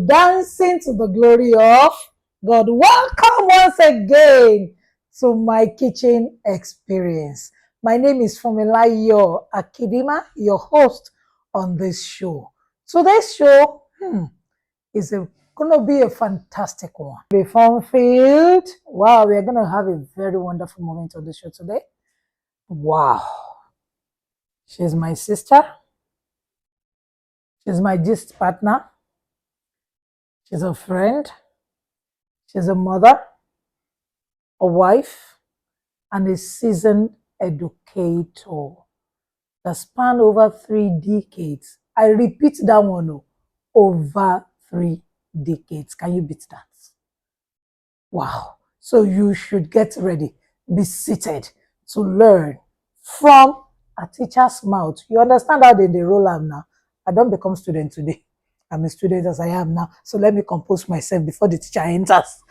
Dancing to the glory of God. Welcome once again to my kitchen experience. My name is Funmilayo Akidima, your host on this show. Today's show is going to be a fantastic one. Be fun-filled. Wow, we're going to have a very wonderful moment on the show today. Wow. She's my sister. She's my gist partner. She's a friend. She's a mother, a wife, and a seasoned educator that spanned over 3 decades. I repeat that one, over 3 decades. Can you beat that? Wow. So you should get ready, be seated to learn from a teacher's mouth. You understand how they roll out now? I don't become student today. I'm a student as I am now. So let me compose myself before the teacher enters.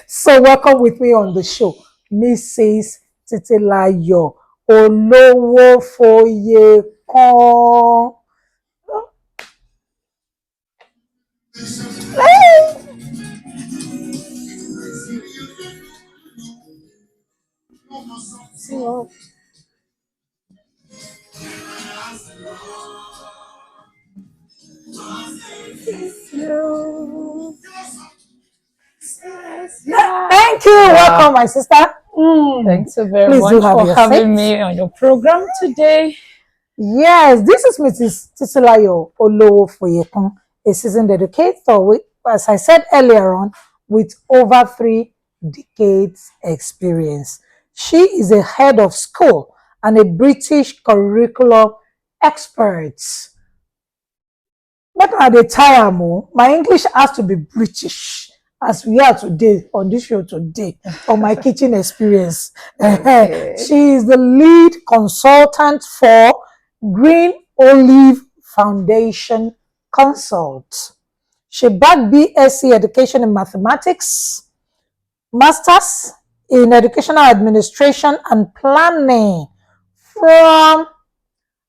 So welcome with me on the show, Mrs. Titilayo Olowofoyekan. Thank you. Welcome, my sister. Thanks so very much for having me on your program today. Yes, this is Mrs. Titilayo Olowofoyekan, a seasoned educator, as I said earlier on, with over 3 decades experience. She is a head of school and a British curriculum expert. But at the time, my English has to be British, as we are today on this show today on my kitchen experience. Okay. She is the lead consultant for Green Olive Foundation Consult. She backed BSc Education in Mathematics, Masters in Educational Administration and Planning from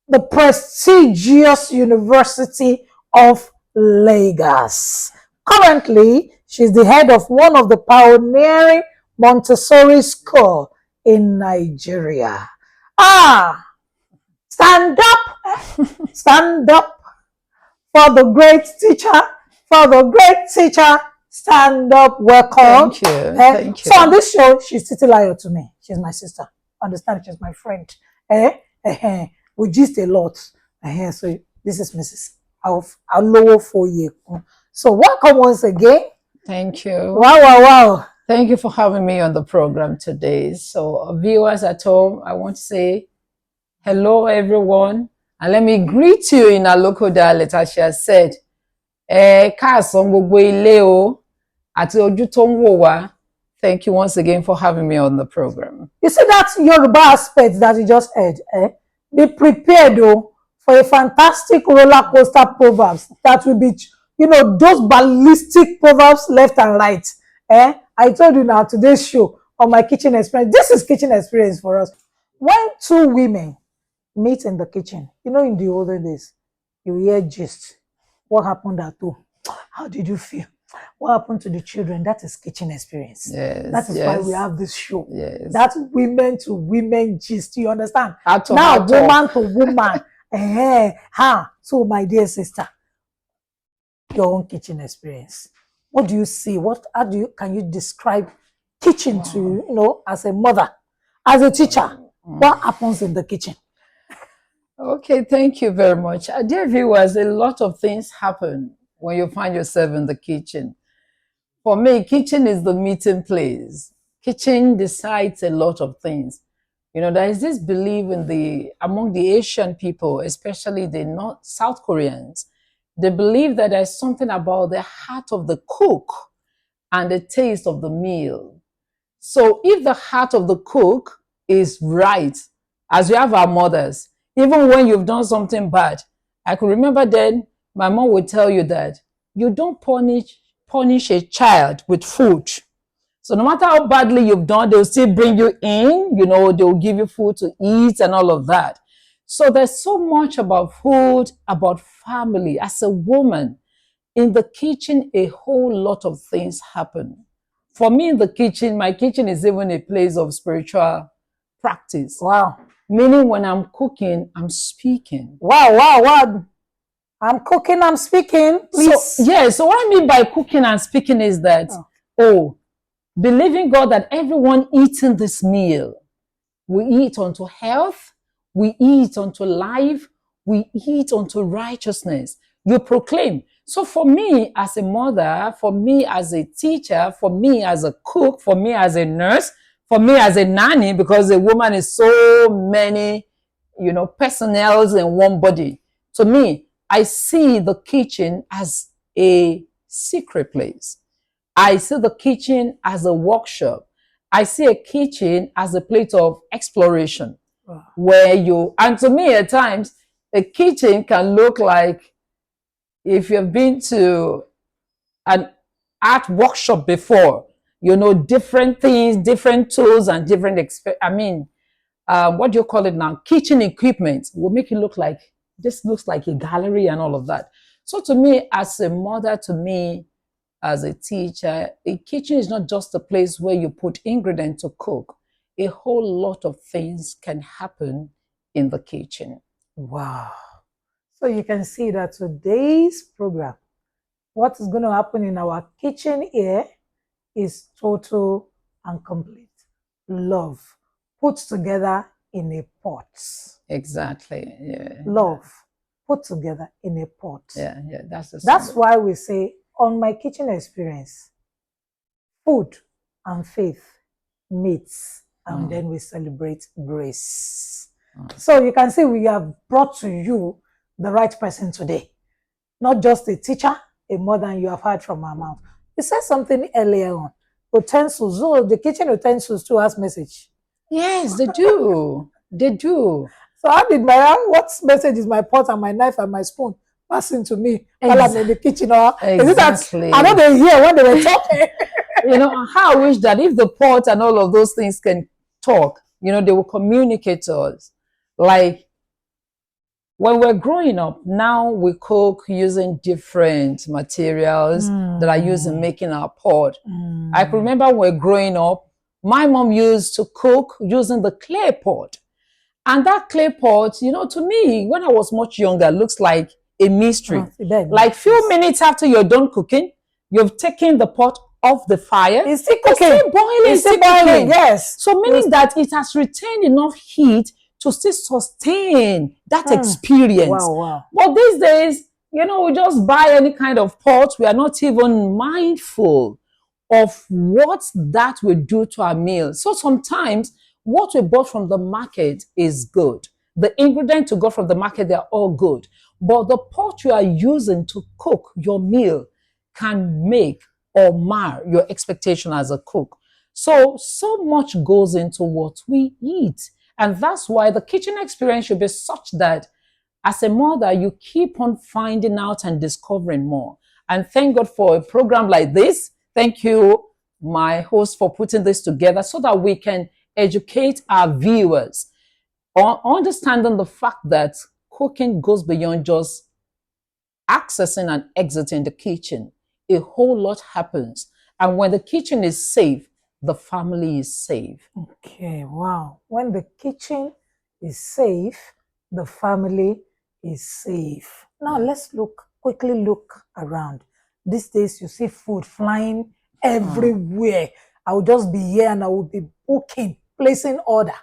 the prestigious University of Lagos. Currently, she's the head of one of the pioneering Montessori school in Nigeria. Stand up for the great teacher, stand up, welcome. Thank you. Thank you. So on this show, she's Titilayo to me. She's my sister. Understand, she's my friend. We gist a lot. So this is Mrs. Olowofoyekan. So welcome once again. Thank you. Wow. Thank you for having me on the program today. So viewers at home, I want to say hello everyone, and let me greet you in a local dialect, as she has said. Káàsán gbogbo ilé o, àti ojú tó ń wò wá. Thank you once again for having me on the program. You see that Yoruba aspect that you just heard? Be prepared for a fantastic roller coaster proverbs that will be, those ballistic proverbs left and right. I told you now, today's show on my kitchen experience. This is kitchen experience for us. When 2 women meet in the kitchen, in the olden days, you hear gist. What happened at home? How did you feel? What happened to the children? That is kitchen experience. Yes, that is why we have this show. Yes. That's women to women gist. You understand? Now woman to woman. So my dear sister, your own kitchen experience. What do you see? Can you describe kitchen to you, as a mother, as a teacher? What happens in the kitchen? Okay, thank you very much. Dear viewers, a lot of things happen when you find yourself in the kitchen. For me, kitchen is the meeting place. Kitchen decides a lot of things. There is this belief among the Asian people, especially the South Koreans, they believe that there's something about the heart of the cook and the taste of the meal. So if the heart of the cook is right, as we have our mothers, Even when you've done something bad. I could remember then my mom would tell you that you don't punish a child with food. So no matter how badly you've done, they'll still bring you in, they'll give you food to eat and all of that. So there's so much about food, about family. As a woman, in the kitchen, a whole lot of things happen. For me, in the kitchen, my kitchen is even a place of spiritual practice. Wow. Meaning when I'm cooking, I'm speaking. Wow. I'm cooking, I'm speaking. Please. So what I mean by cooking and speaking is that, believing God that everyone eating this meal, we eat unto health, we eat unto life, we eat unto righteousness. You proclaim. So for me as a mother, for me as a teacher, for me as a cook, for me as a nurse, for me as a nanny, because a woman is so many, personnels in one body. To me, I see the kitchen as a secret place. I see the kitchen as a workshop. I see a kitchen as a place of exploration. Wow. And to me at times, a kitchen can look like, if you've been to an art workshop before, different things, different tools, and different, what do you call it now? Kitchen equipment will make it look like, this looks like a gallery and all of that. So to me, as a mother, as a teacher, a kitchen is not just a place where you put ingredients to cook. A whole lot of things can happen in the kitchen. Wow. So you can see that today's program, what is going to happen in our kitchen here is total and complete love put together in a pot. Exactly. Yeah. Love put together in a pot. Yeah. That's why we say on my kitchen experience, food and faith meets, and then we celebrate grace. So you can see we have brought to you the right person today. Not just a teacher, a mother you have heard from our mouth. You said something earlier on. Utensils. Oh, the kitchen utensils too has message. Yes, they do. They do. So how did what message is my pot and my knife and my spoon passing to me while I'm in the kitchen? Or is it that I know they hear when they were talking? How I wish that if the pot and all of those things can talk, they will communicate to us. Like when we're growing up, now we cook using different materials that are used in making our pot. I can remember when we're growing up, my mom used to cook using the clay pot. And that clay pot, to me, when I was much younger, looks like a mystery. Like few minutes after you're done cooking, you've taken the pot off the fire. It's still cooking. It's still boiling. It's still boiling, yes. So meaning that it has retained enough heat to still sustain that experience. Wow. But these days, we just buy any kind of pot. We are not even mindful of what that will do to our meal. So sometimes what we bought from the market is good. The ingredients you got from the market, they're all good. But the pot you are using to cook your meal can make or mar your expectation as a cook. So much goes into what we eat. And that's why the kitchen experience should be such that as a mother, you keep on finding out and discovering more. And thank God for a program like this. Thank you, my host, for putting this together so that we can educate our viewers on understanding the fact that cooking goes beyond just accessing and exiting the kitchen. A whole lot happens. And when the kitchen is safe, the family is safe. Okay, wow. When the kitchen is safe, the family is safe. Now let's quickly look around. These days you see food flying everywhere. I will just be here and I will be placing order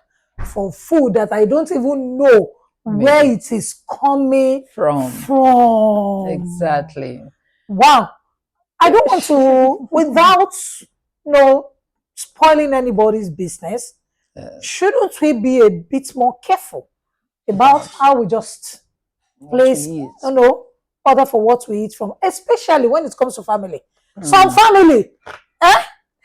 for food that I don't even know where it is coming from. Exactly. Wow. I don't want to, without spoiling anybody's business, shouldn't we be a bit more careful about how we just place, order for what we eat from, especially when it comes to family. Some family,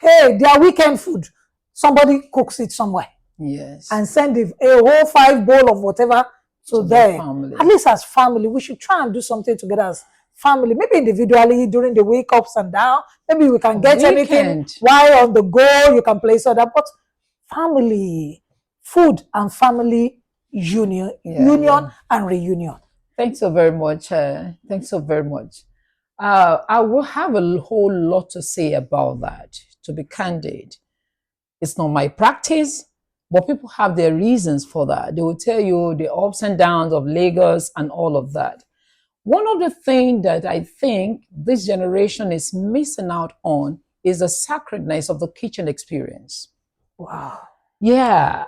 hey, their weekend food, somebody cooks it somewhere. Yes. And send a whole 5 bowl of whatever to the them. family. At least as family, we should try and do something together as family. Maybe individually during the week, ups and down. Maybe we can get anything while on the go. You can place other, but family, food and family union and reunion. Thanks so very much. Thanks so very much. I will have a whole lot to say about that, to be candid. It's not my practice, but people have their reasons for that. They will tell you the ups and downs of Lagos and all of that. One of the things that I think this generation is missing out on is the sacredness of the kitchen experience. Wow. Yeah.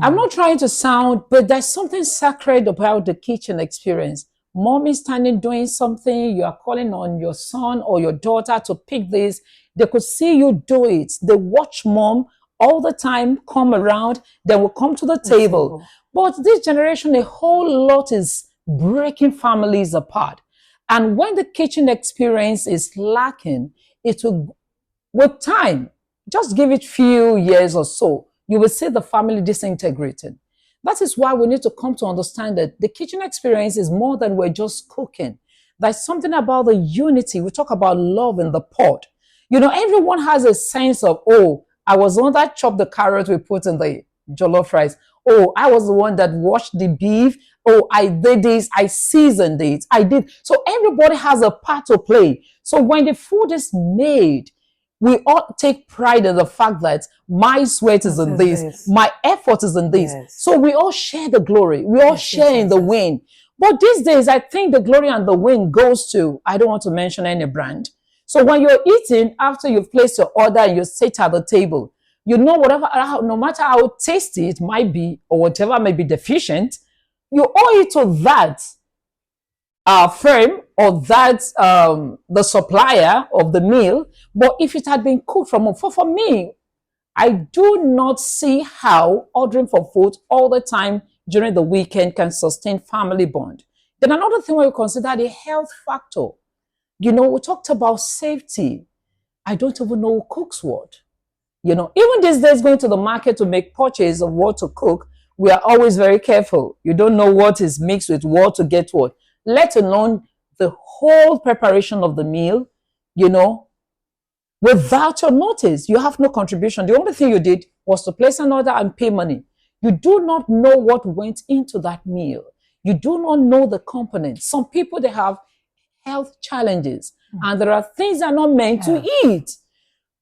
I'm not trying to sound, but there's something sacred about the kitchen experience. Mom is standing doing something, you are calling on your son or your daughter to pick this. They could see you do it. They watch mom all the time come around, they will come to the table. But this generation, a whole lot is breaking families apart. And when the kitchen experience is lacking, it will, with time, just give it few years or so, you will see the family disintegrating. That is why we need to come to understand that the kitchen experience is more than we're just cooking. There's something about the unity. We talk about love in the pot. You know, everyone has a sense of, oh, I was the one that chopped the carrot we put in the jollof rice. Oh, I was the one that washed the beef. Oh, I did this. I seasoned it. I did. So everybody has a part to play. So when the food is made, we all take pride in the fact that my sweat is in this, my effort is in this. Yes. So we all share the glory. We all share in the win. But these days, I think the glory and the win goes to, I don't want to mention any brand. So when you're eating, after you've placed your order and you sit at the table, you know, whatever, no matter how tasty it might be or whatever may be deficient, you owe it to that firm or that the supplier of the meal. But if it had been cooked from for me, I do not see how ordering for food all the time during the weekend can sustain family bond. Then another thing we consider the health factor. You know, we talked about safety. I don't even know who cooks what. You know, even these days going to the market to make purchase of what to cook, we are always very careful. You don't know what is mixed with what to get what, let alone the whole preparation of the meal, you know. Without your notice, you have no contribution. The only thing you did was to place an order and pay money. You do not know what went into that meal. You do not know the components. Some people, they have health challenges and there are things that are not meant to eat.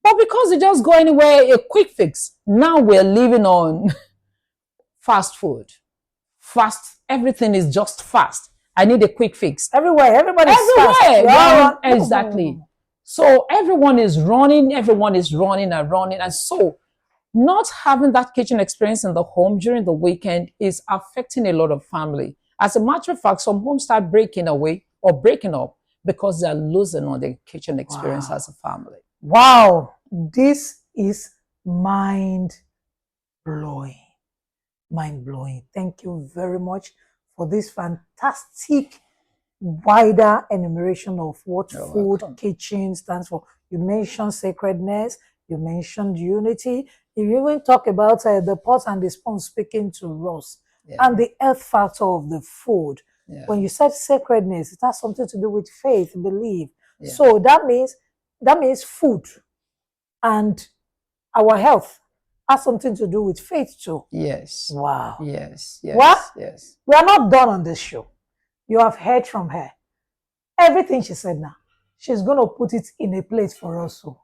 But because they just go anywhere, a quick fix. Now we're living on fast food. Fast, everything is just fast. I need a quick fix. Everywhere, everybody's everywhere. Fast. Exactly. So everyone is running and running. And so not having that kitchen experience in the home during the weekend is affecting a lot of family. As a matter of fact, some homes start breaking away or breaking up because they're losing on the kitchen experience as a family. Wow, this is mind-blowing. Mind-blowing. Thank you very much for this fantastic wider enumeration of what food kitchen stands for. You mentioned sacredness, you mentioned unity, you even talk about the pot and the spoon speaking to us, and the health factor of the food. When you said sacredness, it has something to do with faith, belief. So that means food and our health has something to do with faith too. Yes. Wow. Yes. Well, we are not done on this show. You have heard from her. Everything she said now, she's going to put it in a plate for us. So.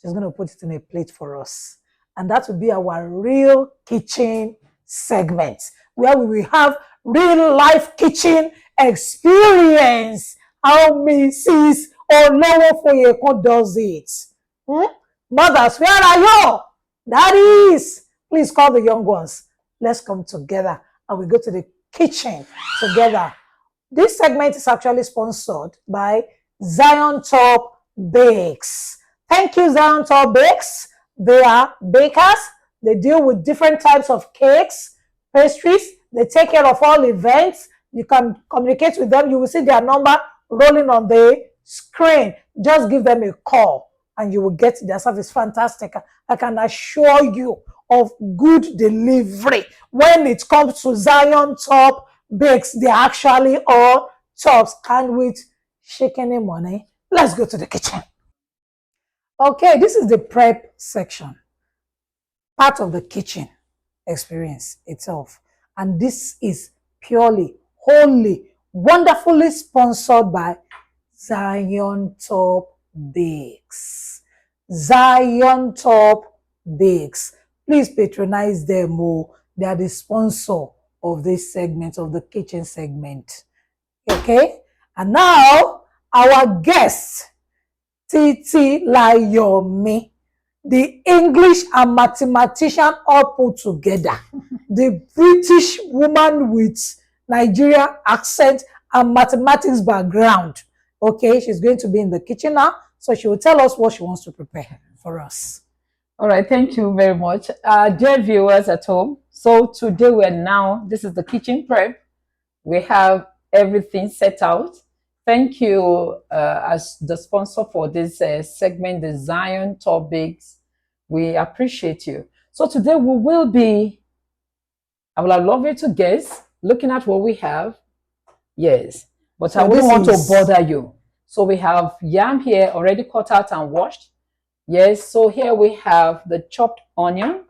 She's going to put it in a plate for us. And that will be our real kitchen segment, where we will have real life kitchen experience. How Mrs. Olowofoyekon does it. Mothers, where are you? Daddies, please call the young ones. Let's come together and we go to the kitchen together. This segment is actually sponsored by Zion Top Bakes. Thank you, Zion Top Bakes. They are bakers. They deal with different types of cakes, pastries. They take care of all events. You can communicate with them. You will see their number rolling on the screen. Just give them a call and you will get their service. Fantastic. I can assure you, of good delivery. When it comes to Zion top bakes, they're actually all tops. Can't wait. Shake any money. Let's go to the kitchen. Okay, this is the prep section, part of the kitchen experience itself. And this is purely, wholly, wonderfully sponsored by Zion Top Bakes. Zion Top Bakes. Please patronize them. Oh, they are the sponsor of this segment, of the kitchen segment. Okay? And now, our guest, Titi Layomi, the English and mathematician all put together, the British woman with Nigerian accent and mathematics background. Okay, she's going to be in the kitchen now, so she will tell us what she wants to prepare for us. All right, thank you very much. Dear viewers at home, so today this is the kitchen prep. We have everything set out. Thank you as the sponsor for this segment, the Zion Top Bakes. We appreciate you. So today we will be, I would love you to guess, looking at what we have. Yes, but so I wouldn't want to bother you. So we have yam here already cut out and washed. Yes, so here we have the chopped onion.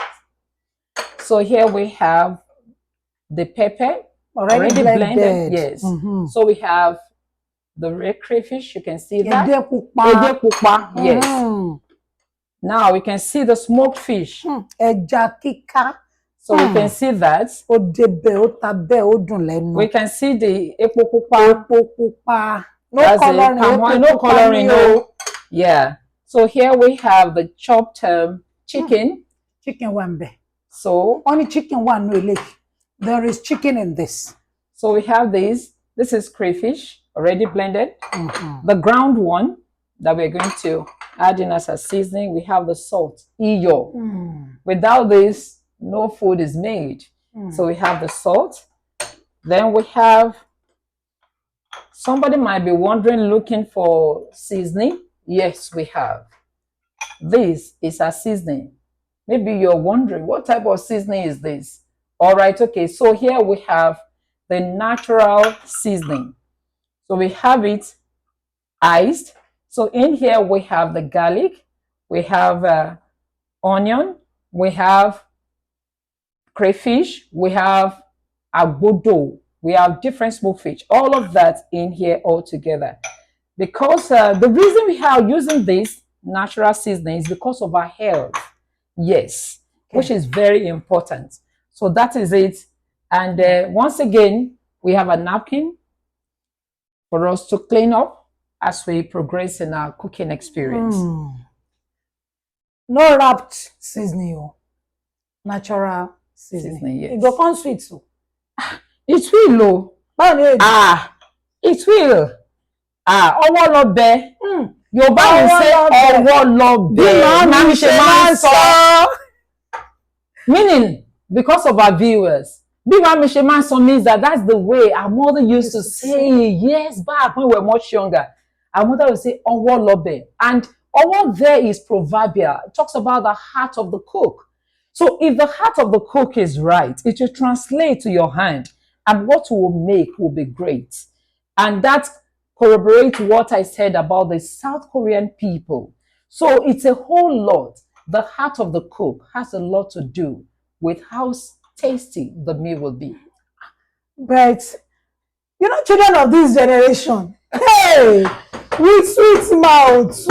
So here we have the pepper already blended. Yes. So we have the red crayfish, you can see that. Yes. Now we can see the smoked fish. So we can see that. We can see the epo. No coloring, no. Yeah. So here we have the chopped chicken. Chicken wambe. So only chicken one, no, there is chicken in this. So we have this. This is crayfish already blended. The ground one that we're going to add in as a seasoning. We have the salt, iyo. Without this, no food is made. So we have the salt. Then we have, somebody might be wondering, looking for seasoning. Yes, we have. This is a seasoning. Maybe you're wondering, what type of seasoning is this? All right, okay. So here we have the natural seasoning. So we have it iced. So in here we have the garlic, we have onion, we have crayfish, we have agbodo, we have different smoked fish, all of that in here all together. Because the reason we are using this natural seasoning is because of our health. Yes, which is very important. So that is it. And once again, we have a napkin for us to clean up as we progress in our cooking experience. No wrapped seasoning, natural seasoning. Yes. It go come sweet too. It will. It will. Ọwọ́ lọ bẹ. Yorùbá will say ọwọ́ lọ bẹ. Meaning, because of our viewers, bí màmí ṣe máa ń sọ means that's the way our mother used to say. Yes, back when we were much younger, our mother would say ọwọ́ lọ bẹ. And ọwọ́ there is proverbial. It talks about the heart of the cook. So if the heart of the cook is right, it will translate to your hand, and what we will make will be great. And that corroborates what I said about the South Korean people. So it's a whole lot. The heart of the cook has a lot to do with how tasty the meal will be. But, you know, children of this generation, hey, with sweet mouth,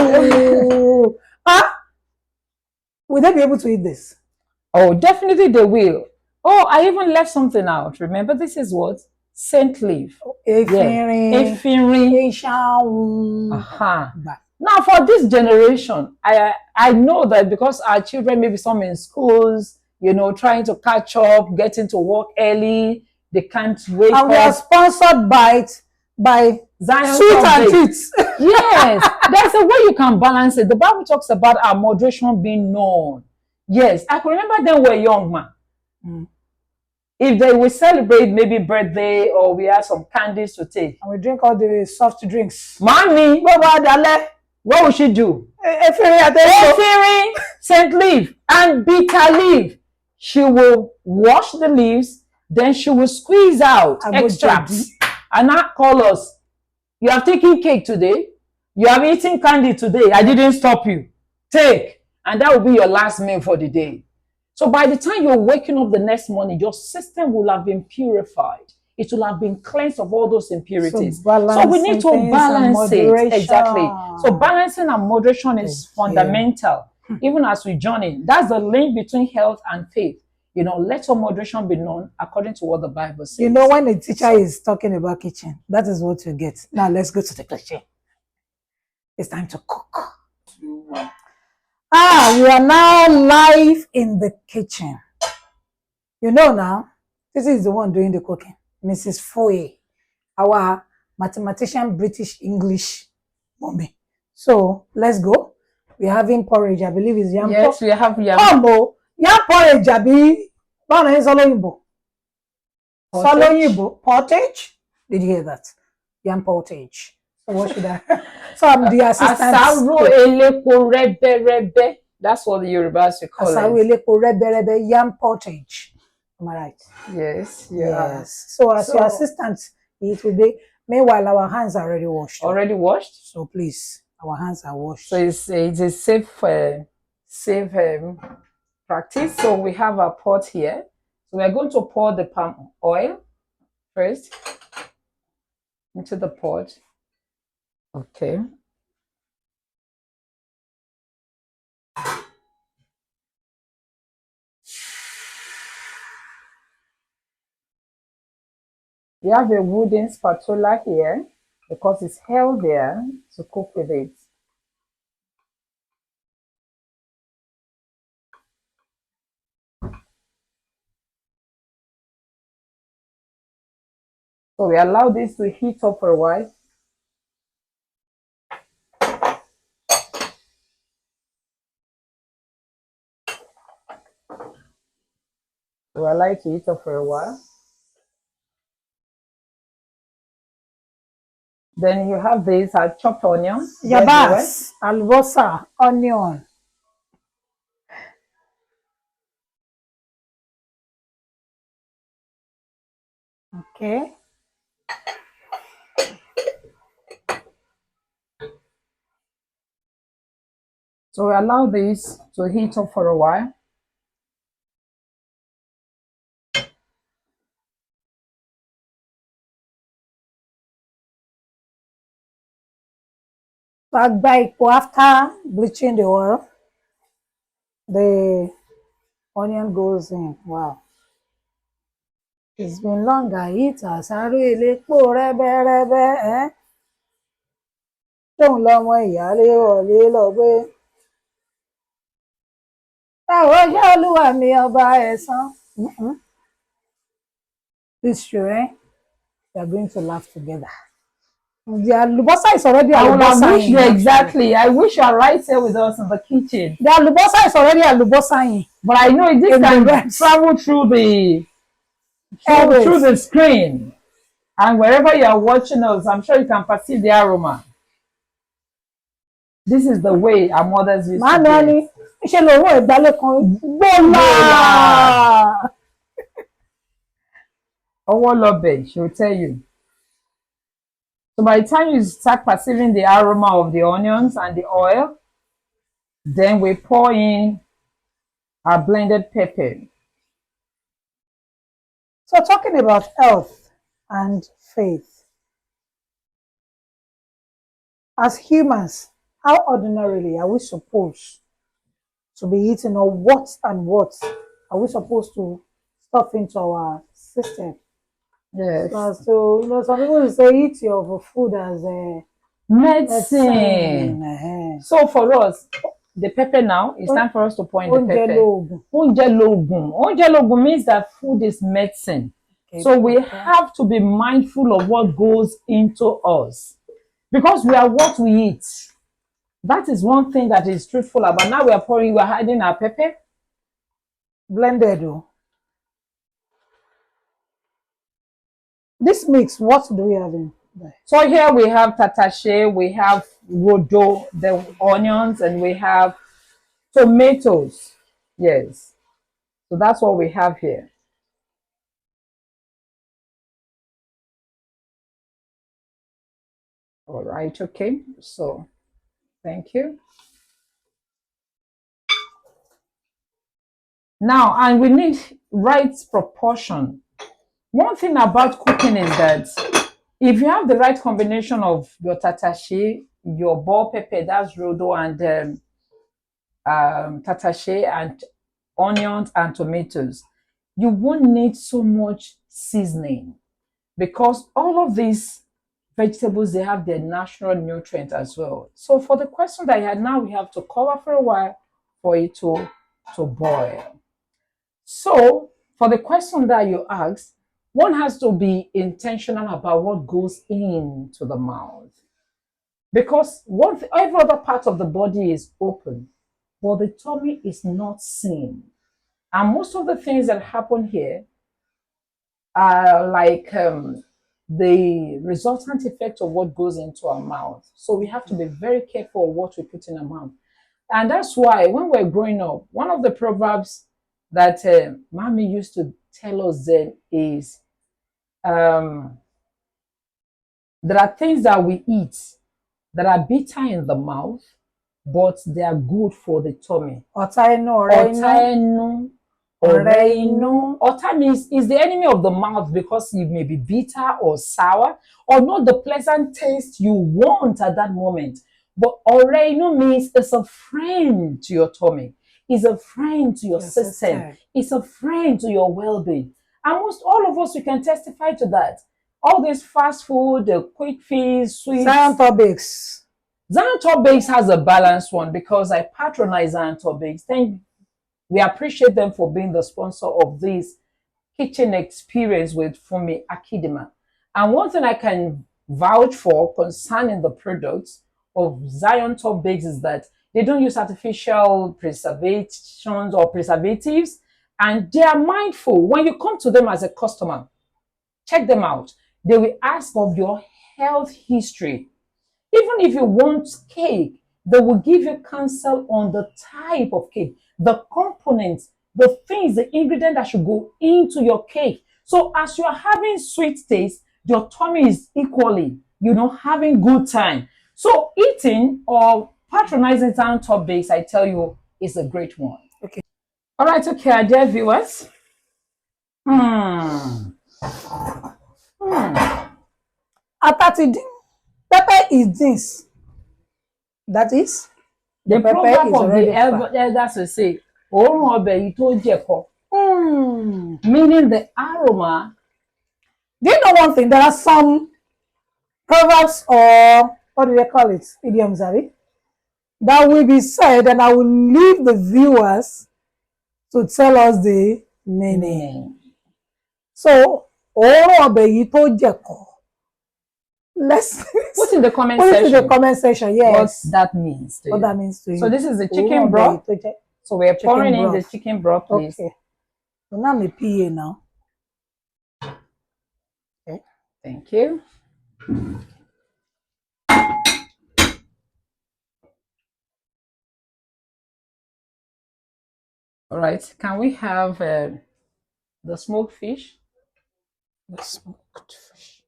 will they be able to eat this? Oh, definitely they will. Oh, I even left something out. Remember, this is what? Scent leaf. Efinrin. Now, for this generation, I know that because our children, maybe some in schools, you know, trying to catch up, getting to work early, they can't wake up. And we are sponsored by Zion Sweet and Treats. Yes, there's a way you can balance it. The Bible talks about our moderation being known. Yes, I can remember then we were young, man. If they will celebrate maybe birthday or we have some candies to take. And we drink all the soft drinks. Mommy, what will she do? Efinrin, scent leaf, and bitter leaf. she will wash the leaves, then she will squeeze out extracts and not call us. You have taken cake today. You have eaten candy today. I didn't stop you. Take. And that will be your last meal for the day. So by the time you're waking up the next morning, your system will have been purified. It will have been cleansed of all those impurities. So we need to balance it. Exactly. So balancing and moderation is fundamental. Even as we journey, that's the link between health and faith. You know, let your moderation be known according to what the Bible says. You know, when the teacher is talking about kitchen, that is what you get. Now let's go to the kitchen. It's time to cook. We are now live in the kitchen. You know now, this is the one doing the cooking. Mrs. Foy, our mathematician, British English mommy. So let's go. We're having porridge. I believe it's yam. Yes, we have yam. Yam porridge, Abi. Solo pottage. Did you hear that? Yam pottage. So what should I? So I'm the assistant. Asaro elepo rebe. That's what the Yorubas call it. Asaro elepo rebe yam pottage. Am I right? Yes. Yes. So as your assistant, it will be. Meanwhile, our hands are already washed. Already washed? So please, our hands are washed. So it's a safe practice. So we have a pot here. So we're going to pour the palm oil first into the pot. Okay. We have a wooden spatula here because it's healthier to cook with it. So we allow this to heat up for a while. We allow it to heat up for a while. Then you have this chopped onion. Yabas, albosa, onion. Okay. So we allow this to heat up for a while. After bleaching the oil, the onion goes in. Wow. It's been long. I eat asaro elepo rebe. Don't love my yale or little bit. This show, we are going to laugh together. The alubosa is already alubosa. Exactly. I wish you are right here with us in the kitchen. The alubosa is already alubosa. But I know this can travel through the screen. And wherever you are watching us, I'm sure you can perceive the aroma. This is the way our mothers used to do. She'll tell you. So by the time you start perceiving the aroma of the onions and the oil, then we pour in our blended pepper. So talking about health and faith, as humans, how ordinarily are we supposed to be eating, or what and what are we supposed to stuff into our system? Yes. So you know, some people will say eat your food as a medicine. So for us, the pepper now, it's time for us to pour in the pepper. Onje logun means that food is medicine. Okay, so we have to be mindful of what goes into us, because we are what we eat. That is one thing that is truthful about. Now we are hiding our pepper. Blended. This mix, what do we have in there? So here we have tatache, we have rodo, the onions, and we have tomatoes. Yes. So that's what we have here. All right, okay. So thank you. Now, and we need right proportion. One thing about cooking is that if you have the right combination of your tatache, your bell pepper, that's rodo, and tatache, and onions and tomatoes, you won't need so much seasoning because all of these vegetables, they have their natural nutrients as well. So for the question that you had, now we have to cover for a while for it to boil. So for the question that you asked, one has to be intentional about what goes into the mouth because every other part of the body is open, but the tummy is not seen. And most of the things that happen here are like the resultant effect of what goes into our mouth. So we have to be very careful of what we put in our mouth. And that's why when we're growing up, one of the proverbs that mommy used to tell us then is um, there are things that we eat that are bitter in the mouth, but they are good for the tummy. Otaenu, oreinu. Ota means is the enemy of the mouth because it may be bitter or sour or not the pleasant taste you want at that moment. But oreinu means it's a friend to your tummy, it's a friend to your system, it's a friend to your well-being. And most all of us, we can testify to that. All this fast food, the quick feeds, sweets. Zion Top Bakes has a balanced one because I patronize Zion Top Bakes. We appreciate them for being the sponsor of this kitchen experience with Fumi Akidima. And one thing I can vouch for concerning the products of Zion Top Bakes is that they don't use artificial preservations or preservatives, and they are mindful. When you come to them as a customer, check them out. They will ask of your health history. Even if you want cake, they will give you counsel on the type of cake, the components, the things, the ingredient that should go into your cake. So as you are having sweet taste, your tummy is equally, having good time. So eating or patronizing Zion Top Bakes, I tell you, is a great one. Okay. All right, okay, dear viewers. Pepper is this. That is the proverb of the elders will say, meaning the aroma. Do you know one thing? There are some proverbs, or what do they call it? Idioms, that will be said, and I will leave the viewers to tell us the meaning. So, let's put in the comment section. Yes, what that means to what you. that means to you. So this is the chicken broth. So we're pouring in the chicken broth, please. Okay. So now I'm PA now. Okay. Thank you. All right. Can we have the smoked fish? The smoked fish.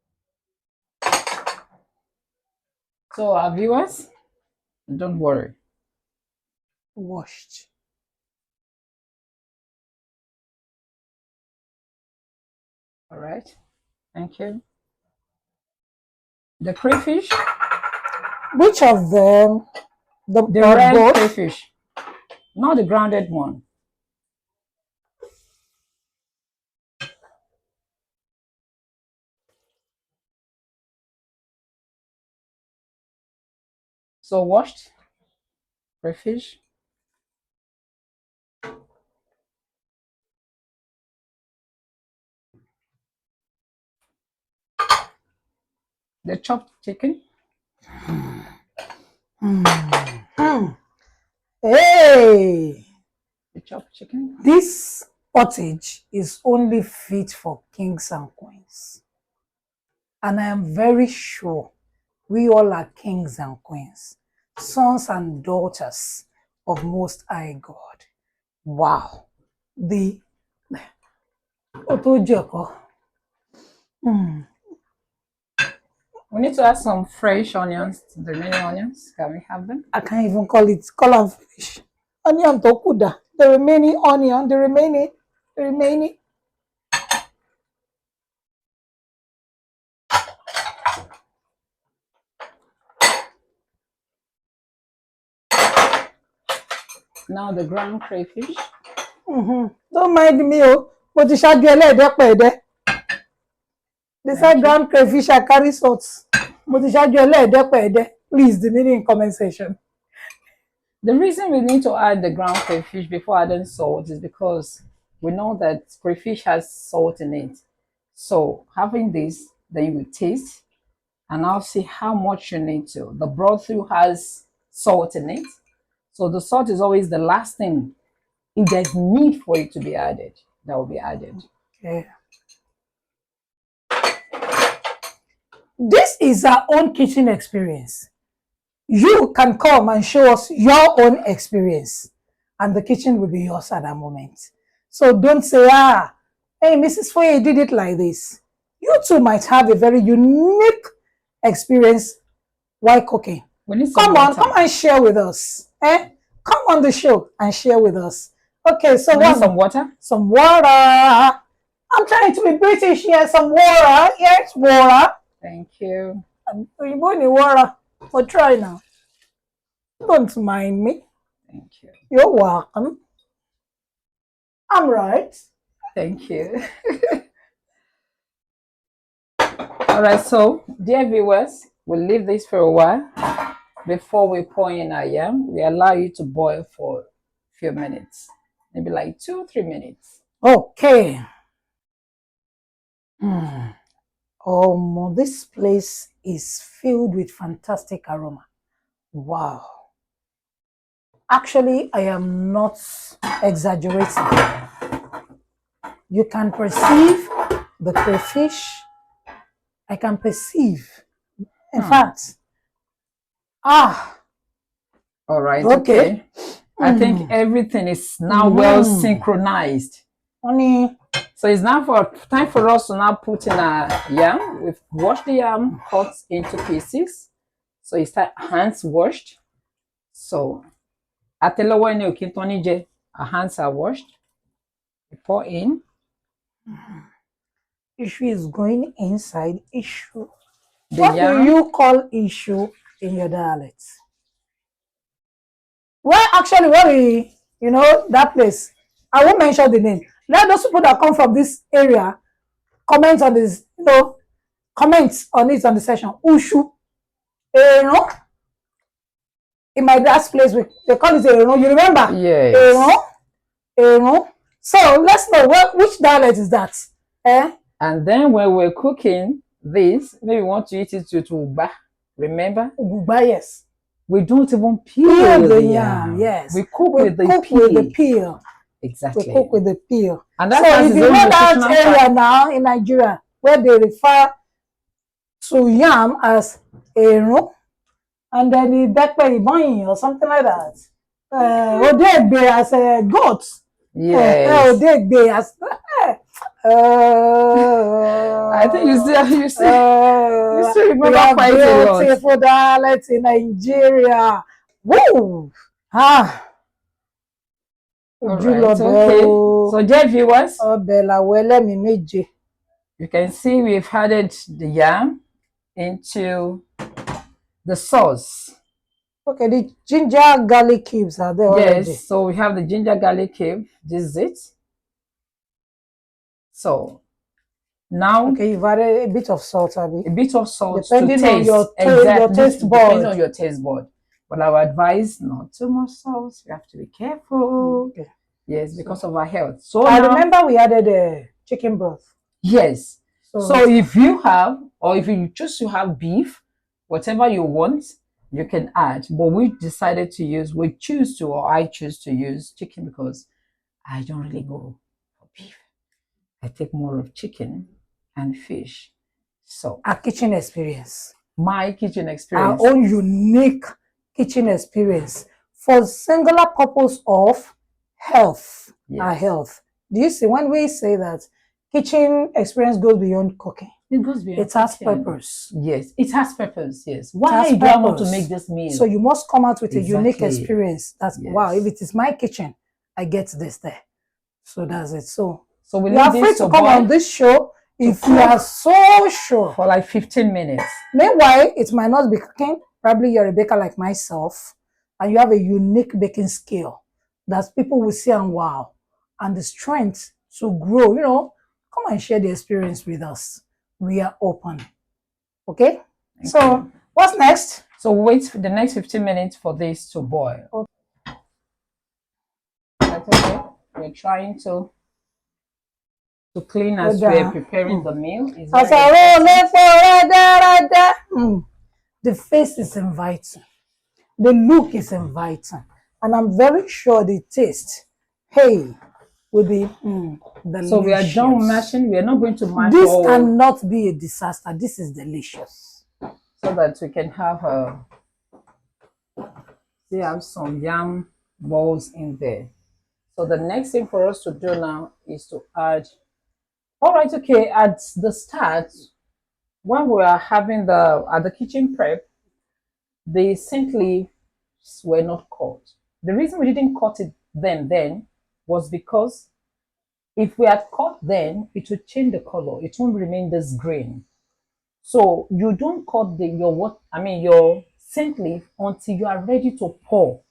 So our viewers, don't worry. Washed. All right. Thank you. The crayfish. Which of them? The red crayfish, not the grounded one. So washed crayfish. The chopped chicken. Hey! The chopped chicken. This pottage is only fit for kings and queens. And I am very sure we all are kings and queens, sons and daughters of Most High God. Wow! The We need to add some fresh onions, the remaining onions. Can we have them? I can't even call it color fish. Onion tokuda. The remaining onion, the remaining. Now the ground crayfish. Don't mind me, oh. But the shag there. They said ground crayfish are carry salt. But the shag there. Please, the meaning in comment section. The reason we need to add the ground crayfish before adding salt is because we know that crayfish has salt in it. So having this, then you will taste and I'll see how much you need to. The broth has salt in it. So the salt is always the last thing. If there's need for it to be added, that will be added. Okay. This is our own kitchen experience. You can come and show us your own experience and the kitchen will be yours at that moment. So don't say, hey, Mrs. Foye did it like this. You too might have a very unique experience while cooking. Come and share with us. Come on the show and share with us. Okay, so what? Some water? Some water. I'm trying to be British here. Some water. Yes, water. Thank you. You want the water? So try now. Don't mind me. Thank you. You're welcome. I'm right. Thank you. All right, so dear viewers, we'll leave this for a while. Before we pour in our yam, we allow you to boil for a few minutes. Maybe like 2-3 minutes. Okay. This place is filled with fantastic aroma. Wow. Actually, I am not exaggerating. You can perceive the crayfish. I can perceive. In fact, all right. Okay. I think everything is now well synchronized. Honey. So it's now time for us to now put in our yam. We've washed the yam, cut into pieces. So it's hands washed. So our hands are washed. We pour in. Issue is going inside issue. What do you call issue in your dialect? Well, actually, that place, I won't mention the name. Let those people that come from this area comment on this, comment on it on the session. Ushu. In my dad's place, they call it you remember? Yes. So let's know which dialect is that. And then when we're cooking this, maybe we want to eat it to uba. Remember? Uba, yes. We don't even peel the yam. Yes. We cook with the peel. Exactly. We cook with the peel. And that's so if you know that area now in Nigeria where they refer to yam as ero, and then the dekpe ibon or something like that. Odegbe as a goat. Yes. Odegbe as I think you still remember quite a lot. Beautiful dialect in Nigeria. Woo! Okay. So dear viewers, you can see we've added the yam into the sauce. Okay, the ginger garlic cubes are there already. Yes, so we have the ginger garlic cube. This is it. So now, okay, you've added a bit of salt, Abby. A bit of salt depending to taste. On your taste board. Depending on your taste board. But I would advise not too much salt. You have to be careful. Okay. Yes, because of our health. So I remember we added chicken broth. Yes. So if you have, or if you choose to have beef, whatever you want, you can add. But we decided to use, I choose to use chicken because I don't really go for beef. I take more of chicken and fish. So our kitchen experience. My kitchen experience. Our own unique kitchen experience for singular purpose of health. Yes. Our health. Do you see when we say that kitchen experience goes beyond cooking. It goes beyond It has cooking. purpose. Yes, it has purpose. Yes. It Why has do I want to purpose. make this meal? So you must come out with a unique Exactly. experience. That's Yes. wow, if it is my kitchen, I get this there. So that's it. So we you are free to come on this show if you are so sure. For like 15 minutes. Meanwhile, it might not be cooking. Probably you're a baker like myself, and you have a unique baking skill that people will see and wow, and the strength to grow. You know, come and share the experience with us. We are open. Okay? So what's next? So wait for the next 15 minutes for this to boil. Okay. That's okay. We're trying to clean as we're preparing the meal. The face is inviting. The look is inviting. And I'm very sure the taste, hey, will be delicious. So we are done mashing. We are not going to mash. This cannot be a disaster. This is delicious. So that we can have some yam balls in there. So the next thing for us to do now is to add. All right, okay. At the start, when we are having at the kitchen prep, the scent leaves were not cut. The reason we didn't cut it then was because if we had cut then, it would change the color. It won't remain this green. So you don't cut your scent leaf until you are ready to pour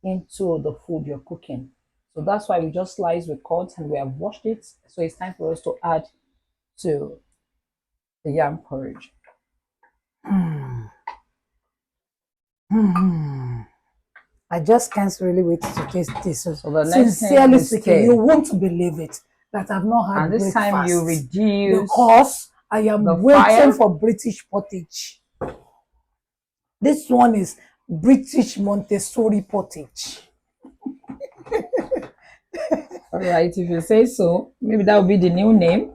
into the food you're cooking. So that's why we just slice, we cut, and we have washed it. So it's time for us to add to the yam porridge. I just can't really wait to taste this. So sincerely speaking, you won't believe it that I've not had and this breakfast. Time you reduce because I am waiting for British pottage. This one is British Montessori pottage. All right, if you say so, maybe that will be the new name.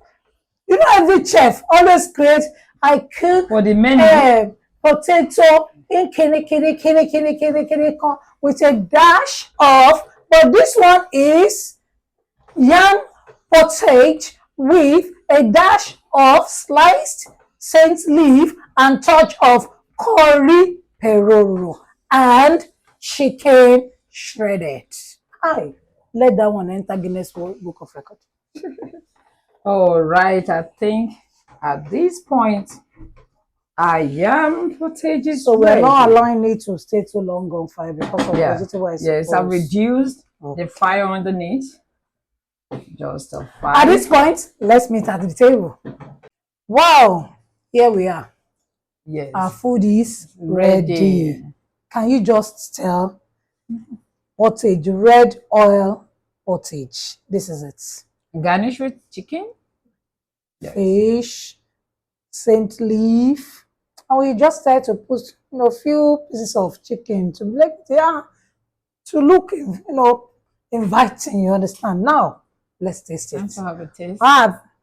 You know, every chef always creates, I cook for the menu potato in with a dash of, but this one is yam pottage with a dash of sliced scent leaf and touch of curry peroro and chicken shredded. Hi, let that one enter Guinness Book of Records. All right, I think at this point, Yam pottage is so we're not allowing it to stay too long on fire because of vegetable. Yes, I've reduced the fire underneath. Just a fire. At this point, let's meet at the table. Wow, here we are. Yes, our food is ready. Can you just tell? Pottage, red oil pottage. This is it. Garnish with chicken, fish, scent leaf, and we just try to put a few pieces of chicken to to look inviting. You understand? Now let's taste it. To have a taste.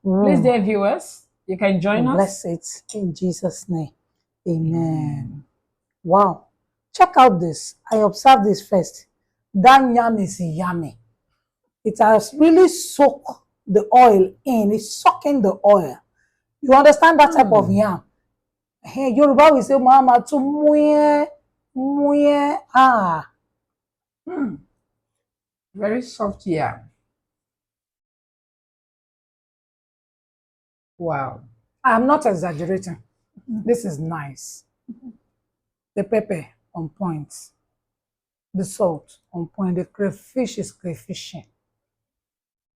Please, dear viewers, you can join us. Bless it in Jesus' name. Amen. Wow. Check out this. I observed this first. That yam is yummy. It has really soaked the oil in. It's sucking the oil. You understand that type of yam? Hey, Yoruba will say, Mama, to muye, muye, Very soft yam. Wow. I'm not exaggerating. This is nice. The pepper on point. The salt on point. The crayfish is crayfishing.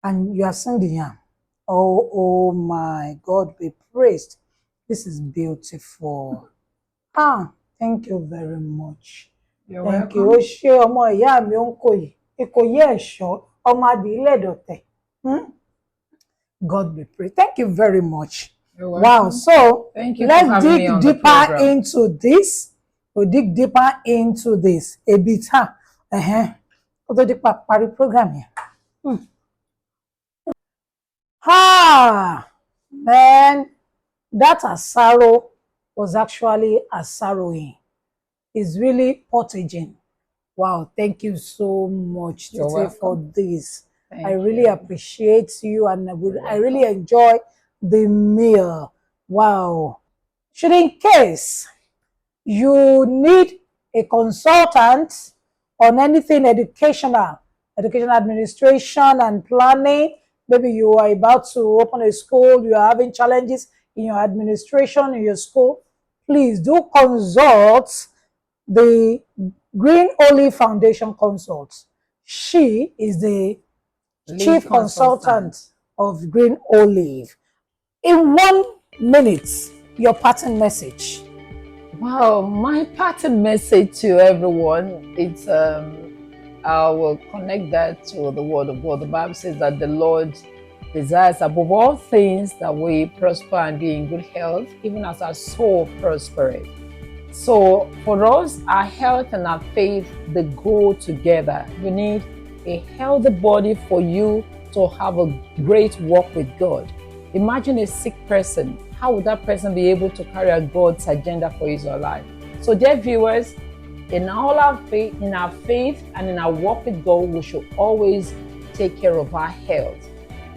And you are seeing the yam. Oh my God, be praised. This is beautiful. Thank you very much. You're Thank welcome. You. God be praised. Thank you very much. Wow. So thank you. Let's dig deeper into this. We'll dig deeper into this a bit. Although the party program here. Man, that Asaro was actually Asaroing. It's really pottaging. Wow, thank you so much for this. I really appreciate you, and I really enjoy the meal. Wow. Should in case you need a consultant on anything educational, education administration and planning, maybe you are about to open a school, you are having challenges in your administration, in your school, please do consult the Green Olive Foundation Consult. She is the chief consultant of Green Olive. In 1 minute, your parting message. Wow, my parting message to everyone, it's I will connect that to the word of God. The Bible says that the Lord desires above all things that we prosper and be in good health, even as our soul prospereth. So for us, our health and our faith, they go together. You need a healthy body for you to have a great walk with God. Imagine a sick person. How would that person be able to carry out God's agenda for his life? So dear viewers, in all our faith, and in our walk with God, we should always take care of our health.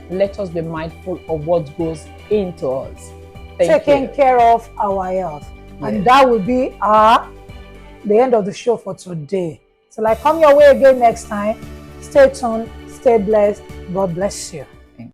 Let us be mindful of what goes into us. Taking care of our health. Yes. And that will be the end of the show for today. So, come your way again next time. Stay tuned, stay blessed. God bless you.